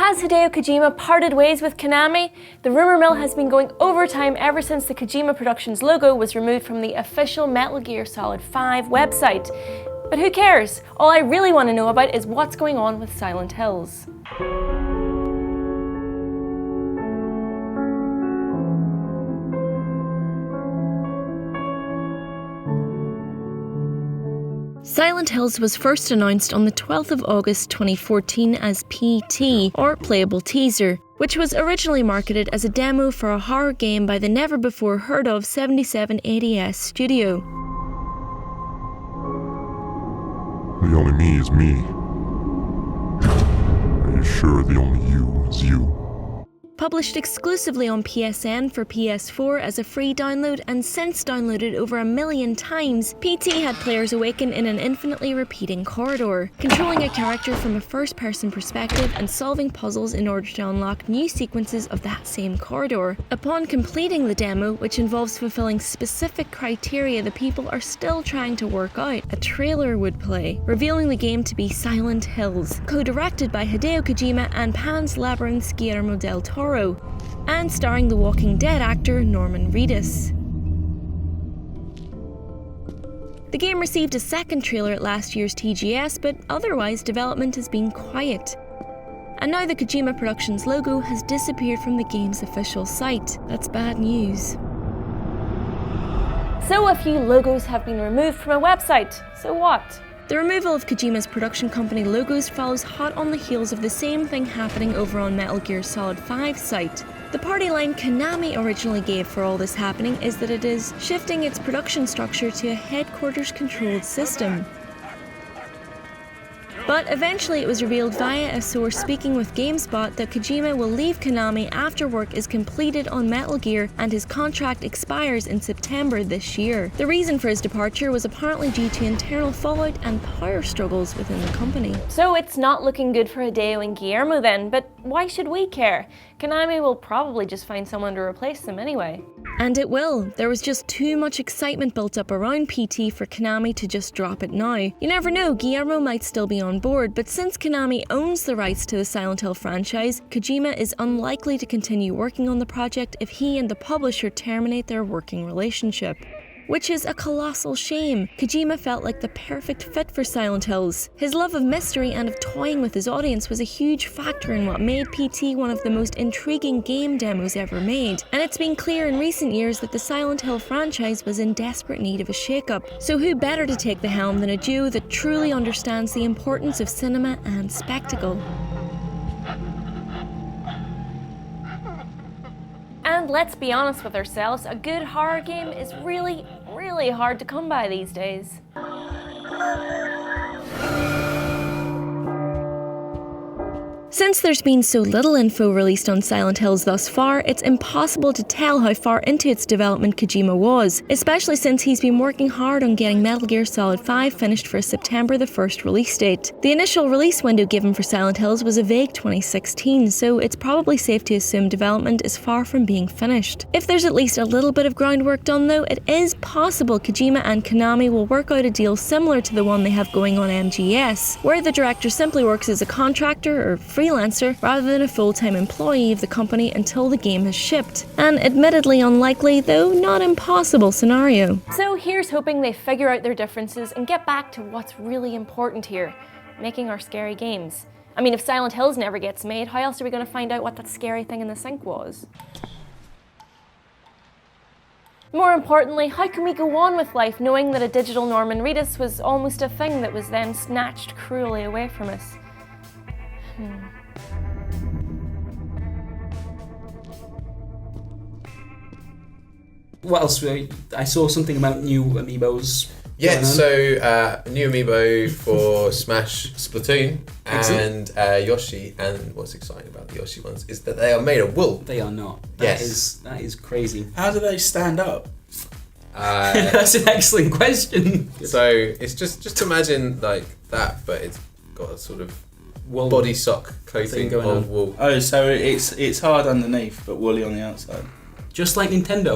Has Hideo Kojima parted ways with Konami? The rumour mill has been going overtime ever since the Kojima Productions logo was removed from the official Metal Gear Solid 5 website. But who cares? All I really want to know about is what's going on with Silent Hills. Silent Hills was first announced on the 12th of August 2014 as PT, or Playable Teaser, which was originally marketed as a demo for a horror game by the never-before-heard-of 7780S studio. The only me is me. Are you sure the only you is you? Published exclusively on PSN for PS4 as a free download and since downloaded over 1 million times, PT had players awaken in an infinitely repeating corridor, controlling a character from a first-person perspective and solving puzzles in order to unlock new sequences of that same corridor. Upon completing the demo, which involves fulfilling specific criteria the people are still trying to work out, a trailer would play, revealing the game to be Silent Hills, co-directed by Hideo Kojima and Pan's Labyrinth's Guillermo del Toro, and starring the Walking Dead actor Norman Reedus. The game received a second trailer at last year's TGS, but otherwise development has been quiet. And now the Kojima Productions logo has disappeared from the game's official site. That's bad news. So a few logos have been removed from a website. So what? The removal of Kojima's production company logos follows hot on the heels of the same thing happening over on Metal Gear Solid 5's site. The party line Konami originally gave for all this happening is that it is shifting its production structure to a headquarters-controlled system. But eventually it was revealed via a source speaking with GameSpot that Kojima will leave Konami after work is completed on Metal Gear and his contract expires in September this year. The reason for his departure was apparently due to internal fallout and power struggles within the company. So it's not looking good for Hideo and Guillermo then, but why should we care? Konami will probably just find someone to replace them anyway. And it will. There was just too much excitement built up around PT for Konami to just drop it now. You never know, Guillermo might still be on board, but since Konami owns the rights to the Silent Hill franchise, Kojima is unlikely to continue working on the project if he and the publisher terminate their working relationship. Which is a colossal shame. Kojima felt like the perfect fit for Silent Hills. His love of mystery and of toying with his audience was a huge factor in what made PT one of the most intriguing game demos ever made. And it's been clear in recent years that the Silent Hill franchise was in desperate need of a shake-up. So who better to take the helm than a duo that truly understands the importance of cinema and spectacle? And let's be honest with ourselves, a good horror game is really hard to come by these days. Since there's been so little info released on Silent Hills thus far, it's impossible to tell how far into its development Kojima was, especially since he's been working hard on getting Metal Gear Solid 5 finished for September the 1st release date. The initial release window given for Silent Hills was a vague 2016, so it's probably safe to assume development is far from being finished. If there's at least a little bit of groundwork done though, it is possible Kojima and Konami will work out a deal similar to the one they have going on MGS, where the director simply works as a contractor or freelancer rather than a full-time employee of the company until the game has shipped. An admittedly unlikely, though not impossible scenario. So here's hoping they figure out their differences and get back to what's really important here, making our scary games. I mean, if Silent Hills never gets made, how else are we going to find out what that scary thing in the sink was? More importantly, how can we go on with life knowing that a digital Norman Reedus was almost a thing that was then snatched cruelly away from us? What else? I saw something about new amiibos. Yeah, so new amiibo for Smash Splatoon and Yoshi. And what's exciting about the Yoshi ones is that they are made of wool. They are not. Yes. That is crazy. How do they stand up? That's an excellent question. So it's just imagine like that, but it's got a sort of Wool body sock coating going of on. wool. Oh, so it's hard underneath, but woolly on the outside. Just like Nintendo.